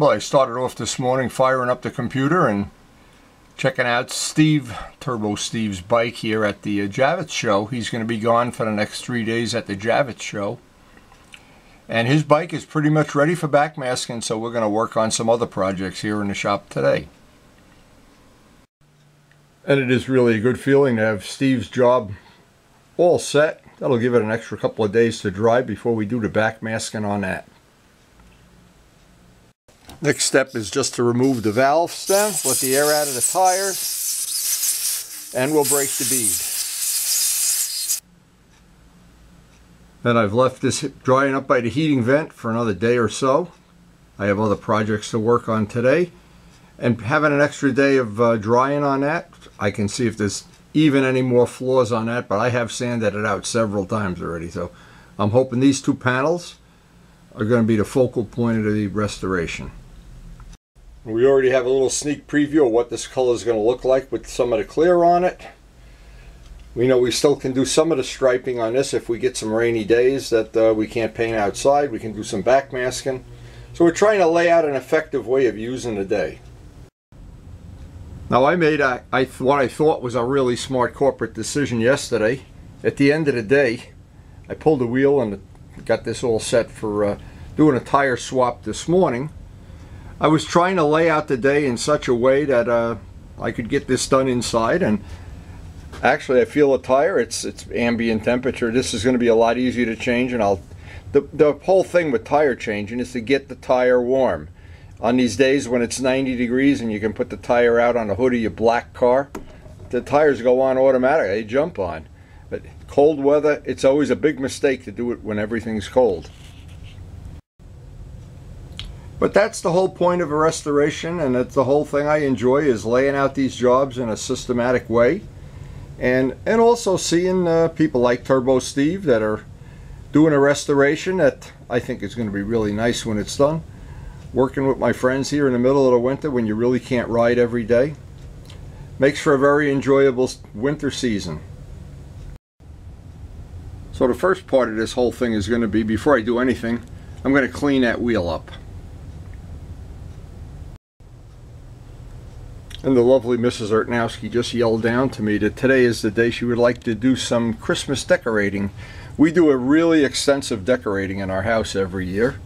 Well, I started off this morning firing up the computer and checking out Turbo Steve's bike here at the Javits show. He's going to be gone for the next 3 days at the Javits show. And his bike is pretty much ready for backmasking, so we're going to work on some other projects here in the shop today. And it is really a good feeling to have Steve's job all set. That'll give it an extra couple of days to dry before we do the backmasking on that. Next step is just to remove the valve stem, let the air out of the tires, and we'll break the bead. Then I've left this drying up by the heating vent for another day or so. I have other projects to work on today, and having an extra day of drying on that, I can see if there's even any more flaws on that, but I have sanded it out several times already, so I'm hoping these two panels are going to be the focal point of the restoration. We already have a little sneak preview of what this color is going to look like with some of the clear on it. We know we still can do some of the striping on this if we get some rainy days that we can't paint outside. We can do some backmasking. So we're trying to lay out an effective way of using the day. Now I made what I thought was a really smart corporate decision yesterday. At the end of the day, I pulled the wheel and got this all set for doing a tire swap this morning. I was trying to lay out the day in such a way that I could get this done inside, and actually I feel the tire, it's ambient temperature. This is going to be a lot easier to change, and the whole thing with tire changing is to get the tire warm. On these days when it's 90 degrees and you can put the tire out on the hood of your black car, the tires go on automatic, they jump on. But cold weather, it's always a big mistake to do it when everything's cold. But that's the whole point of a restoration, and that's the whole thing I enjoy, is laying out these jobs in a systematic way, and also seeing people like Turbo Steve that are doing a restoration that I think is going to be really nice when it's done. Working with my friends here in the middle of the winter when you really can't ride every day makes for a very enjoyable winter season. So the first part of this whole thing is going to be, before I do anything, I'm going to clean that wheel up. And the lovely Mrs. Ertnowski just yelled down to me that today is the day she would like to do some Christmas decorating. We do a really extensive decorating in our house every year.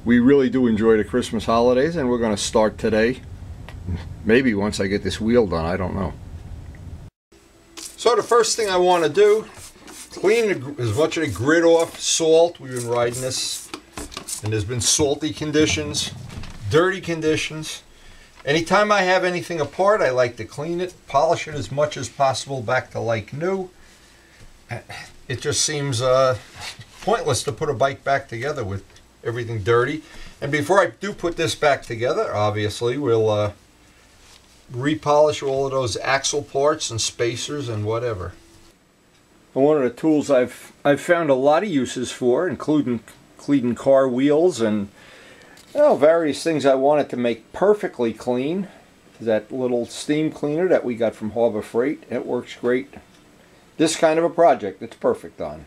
We really do enjoy the Christmas holidays, and we're going to start today. Maybe once I get this wheel done, I don't know. So the first thing I want to do, clean as much of the grit off, salt. We've been riding this, and there's been salty conditions, dirty conditions. Anytime I have anything apart, I like to clean it, polish it as much as possible back to like new. It just seems pointless to put a bike back together with everything dirty. And before I do put this back together, obviously we'll repolish all of those axle parts and spacers and whatever. And one of the tools I've found a lot of uses for, including cleaning car wheels and various things I wanted to make perfectly clean. That little steam cleaner that we got from Harbor Freight, it works great. This kind of a project it's perfect on.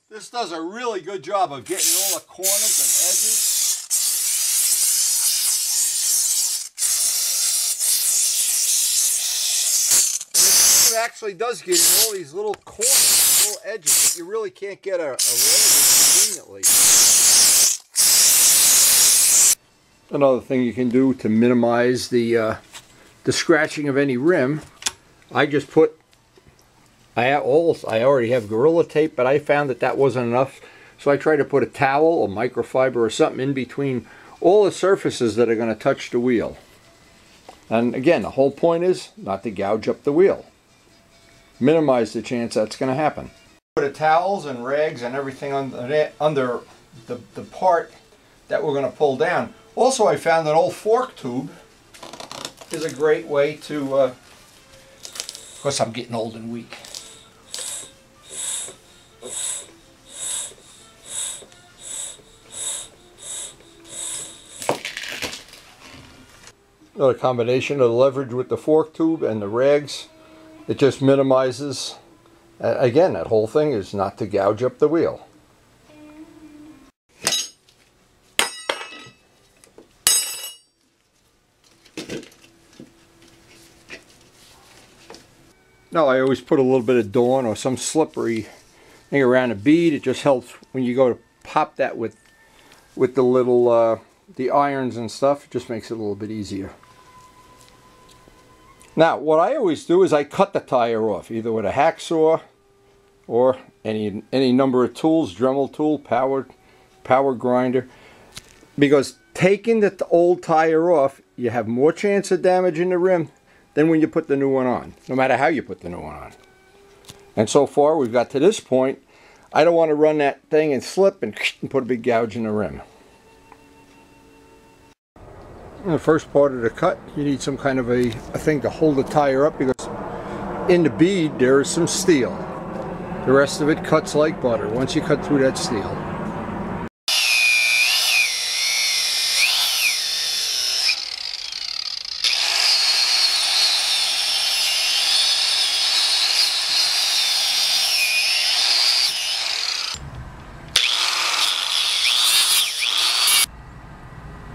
This does a really good job of getting all the corners and edges. It actually does get in all these little corners, little edges that you really can't get around conveniently. Another thing you can do to minimize the scratching of any rim, I just put, I already have Gorilla Tape, but I found that wasn't enough, so I try to put a towel, a microfiber, or something in between all the surfaces that are going to touch the wheel. And again, the whole point is not to gouge up the wheel. Minimize the chance that's going to happen. Put the towels and rags and everything under the part that we're going to pull down. Also, I found an old fork tube is a great way to, of course I'm getting old and weak. A combination of the leverage with the fork tube and the rags, it just minimizes Again, that whole thing is not to gouge up the wheel. Now I always put a little bit of Dawn or some slippery thing around a bead. It just helps when you go to pop that with the little the irons and stuff. It just makes it a little bit easier. Now what I always do is I cut the tire off, either with a hacksaw or any number of tools, Dremel tool, power grinder, because taking the old tire off, you have more chance of damaging the rim than when you put the new one on, no matter how you put the new one on. And so far we've got to this point. I don't want to run that thing and slip and put a big gouge in the rim. In the first part of the cut, you need some kind of a thing to hold the tire up, because in the bead there is some steel. The rest of it cuts like butter once you cut through that steel.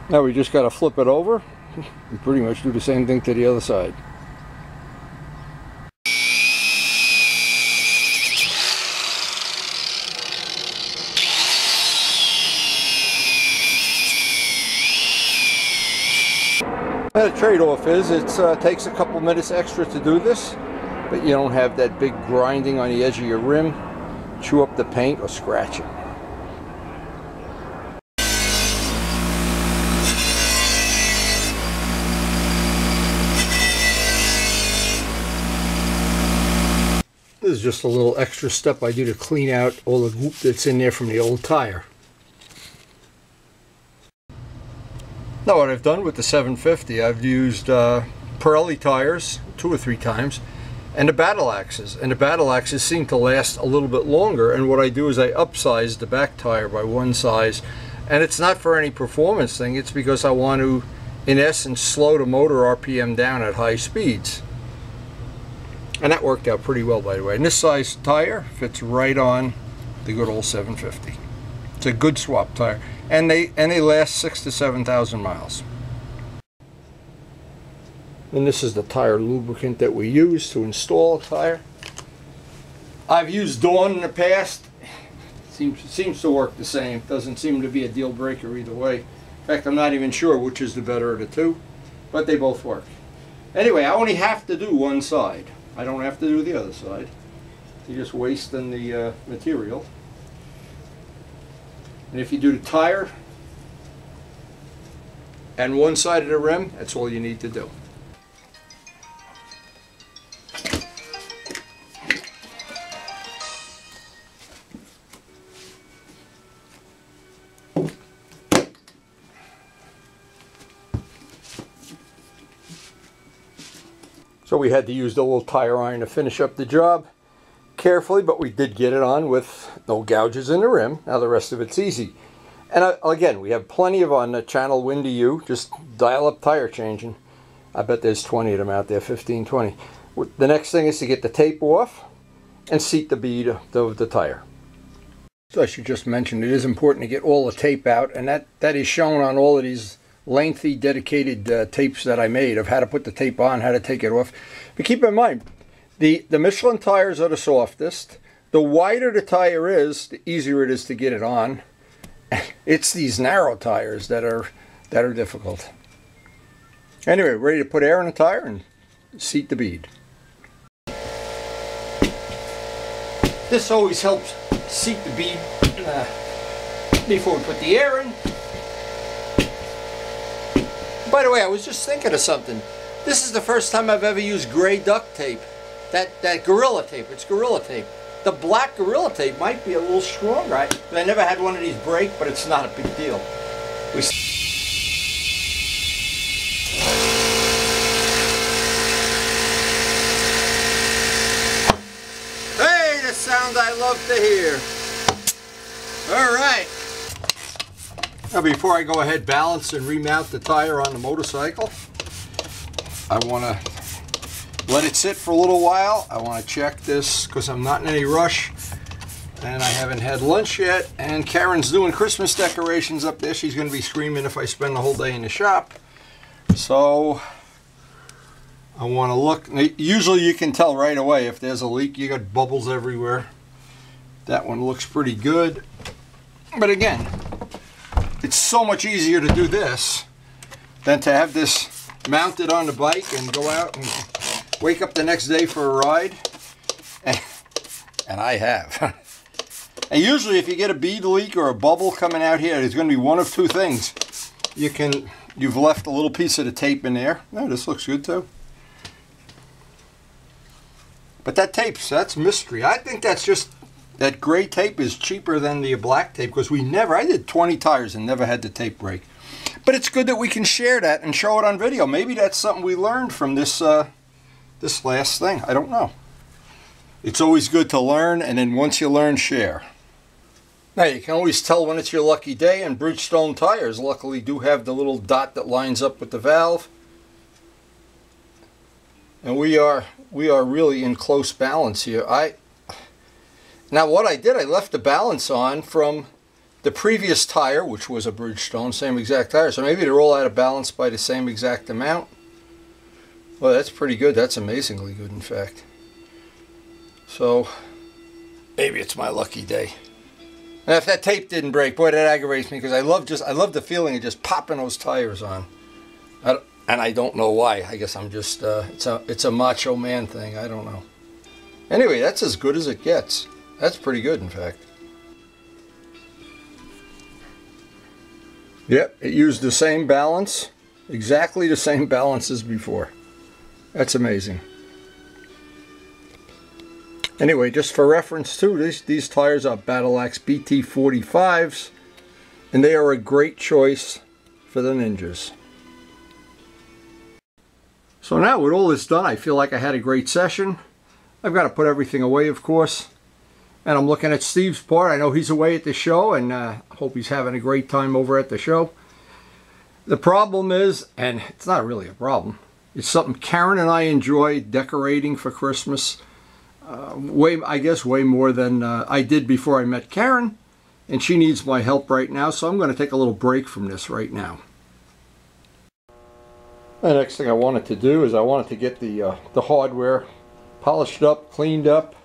Now we just got to flip it over and pretty much do the same thing to the other side. Now the trade-off is it takes a couple minutes extra to do this, but you don't have that big grinding on the edge of your rim, chew up the paint or scratch it. This is just a little extra step I do to clean out all the goop that's in there from the old tire. Now what I've done with the 750, I've used Pirelli tires 2 or 3 times, and the battle axes. And the battle axes seem to last a little bit longer, and what I do is I upsize the back tire by 1 size. And it's not for any performance thing, it's because I want to, in essence, slow the motor RPM down at high speeds. And that worked out pretty well, by the way. And this size tire fits right on the good old 750. It's a good swap tire, and they last 6,000 to 7,000 miles. And this is the tire lubricant that we use to install a tire. I've used Dawn in the past. Seems to work the same. Doesn't seem to be a deal breaker either way. In fact, I'm not even sure which is the better of the two, but they both work. Anyway, I only have to do one side. I don't have to do the other side. You're just wasting the material. And if you do the tire and one side of the rim, that's all you need to do. So we had to use the little tire iron to finish up the job carefully, but we did get it on with no gouges in the rim. Now the rest of it's easy. And again, we have plenty of on the channel Windy U. Just dial up tire changing. I bet there's 20 of them out there, 15, 20. The next thing is to get the tape off and seat the bead of the tire. So I should just mention, it is important to get all the tape out, and that is shown on all of these lengthy dedicated tapes that I made of how to put the tape on, how to take it off. But keep in mind, the Michelin tires are the softest. The wider the tire is, the easier it is to get it on. It's these narrow tires that are difficult. Anyway, ready to put air in the tire and seat the bead. This always helps seat the bead before we put the air in. By the way, I was just thinking of something. This is the first time I've ever used gray duct tape. That Gorilla tape, it's Gorilla tape. The black Gorilla tape might be a little stronger. I never had one of these break, but it's not a big deal. Hey, the sound I love to hear. All right. Now before I go ahead, balance and remount the tire on the motorcycle, I want to let it sit for a little while. I want to check this because I'm not in any rush and I haven't had lunch yet, and Karen's doing Christmas decorations up there. She's going to be screaming if I spend the whole day in the shop. So I want to look. Usually you can tell right away if there's a leak. You got bubbles everywhere. That one looks pretty good. But again, it's so much easier to do this than to have this mounted on the bike and go out and wake up the next day for a ride. And I have. And usually if you get a bead leak or a bubble coming out here, there's going to be one of two things. You've left a little piece of the tape in there. No, this looks good too. But that that's mystery. I think that's just, that gray tape is cheaper than the black tape because I did 20 tires and never had the tape break. But it's good that we can share that and show it on video. Maybe that's something we learned from this last thing. I don't know. It's always good to learn, and then once you learn, share. Now you can always tell when it's your lucky day, and Bridgestone tires luckily do have the little dot that lines up with the valve. And we are really in close balance here. Now what I did, I left the balance on from the previous tire, which was a Bridgestone, same exact tire. So maybe they're all out of balance by the same exact amount. Well, that's pretty good. That's amazingly good, in fact. So maybe it's my lucky day. Now, if that tape didn't break, boy, that aggravates me because I love the feeling of just popping those tires on. And I don't know why. I guess I'm just it's a macho man thing. I don't know. Anyway, that's as good as it gets. That's pretty good, in fact. Yep, it used the same balance, exactly the same balance as before. That's amazing. Anyway, just for reference too, these tires are Battle Axe BT45s, and they are a great choice for the Ninjas. So now with all this done, I feel like I had a great session. I've got to put everything away, of course. And I'm looking at Steve's part. I know he's away at the show, and I hope he's having a great time over at the show. The problem is, and it's not really a problem, it's something Karen and I enjoy decorating for Christmas. I guess way more than I did before I met Karen, and she needs my help right now, so I'm going to take a little break from this right now. The next thing I wanted to do is I wanted to get the hardware polished up, cleaned up,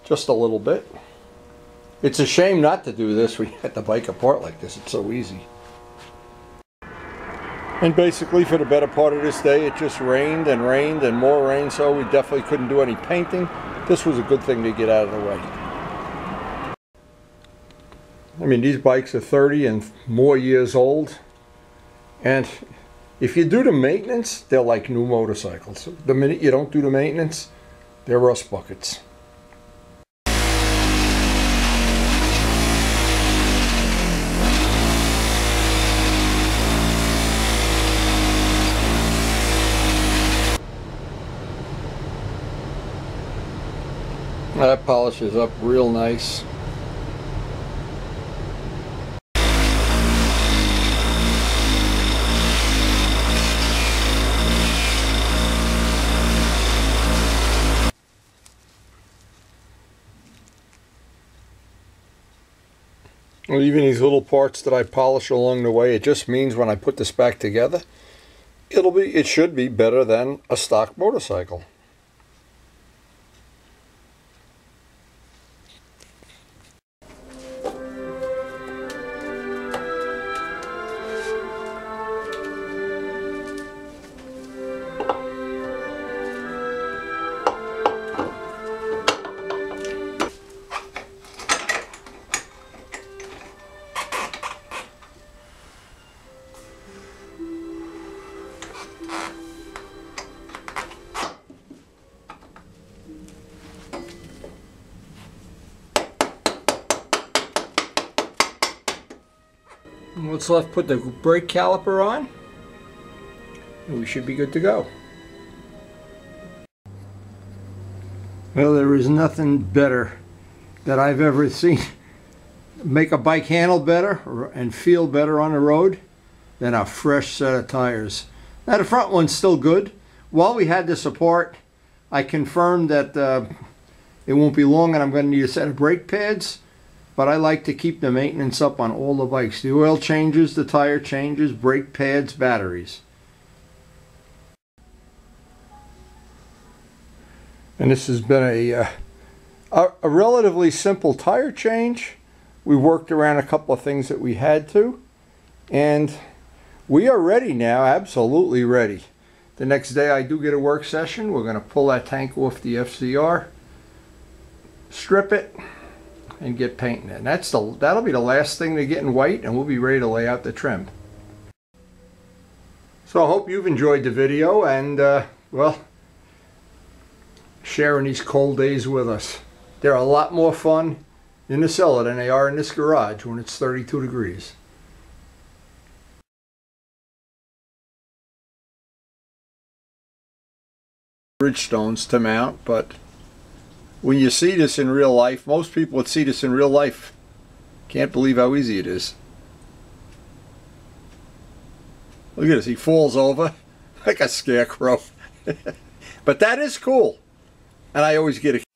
just a little bit. It's a shame not to do this. We had the bike apart like this. It's so easy. And basically for the better part of this day, it just rained and rained and more rain, so we definitely couldn't do any painting. This was a good thing to get out of the way. I mean, these bikes are 30 and more years old, and if you do the maintenance, they're like new motorcycles. The minute you don't do the maintenance, they're rust buckets. That polishes up real nice. Well, even these little parts that I polish along the way, it just means when I put this back together, it should be better than a stock motorcycle. What's left, put the brake caliper on, and we should be good to go. Well, there is nothing better that I've ever seen make a bike handle better and feel better on the road than a fresh set of tires. Now the front one's still good. While we had this apart, I confirmed that it won't be long and I'm going to need a set of brake pads, but I like to keep the maintenance up on all the bikes. The oil changes, the tire changes, brake pads, batteries. And this has been a relatively simple tire change. We worked around a couple of things that we had to, and we are ready now, absolutely ready. The next day I do get a work session. We're going to pull that tank off the FZR, strip it, and get painting it. And that'll be the last thing to get in white, and we'll be ready to lay out the trim. So I hope you've enjoyed the video and, well, sharing these cold days with us. They're a lot more fun in the cellar than they are in this garage when it's 32 degrees. Bridgestones to mount, but when you see this in real life, most people would see this in real life. Can't believe how easy it is. Look at this, he falls over like a scarecrow. But that is cool, and I always get a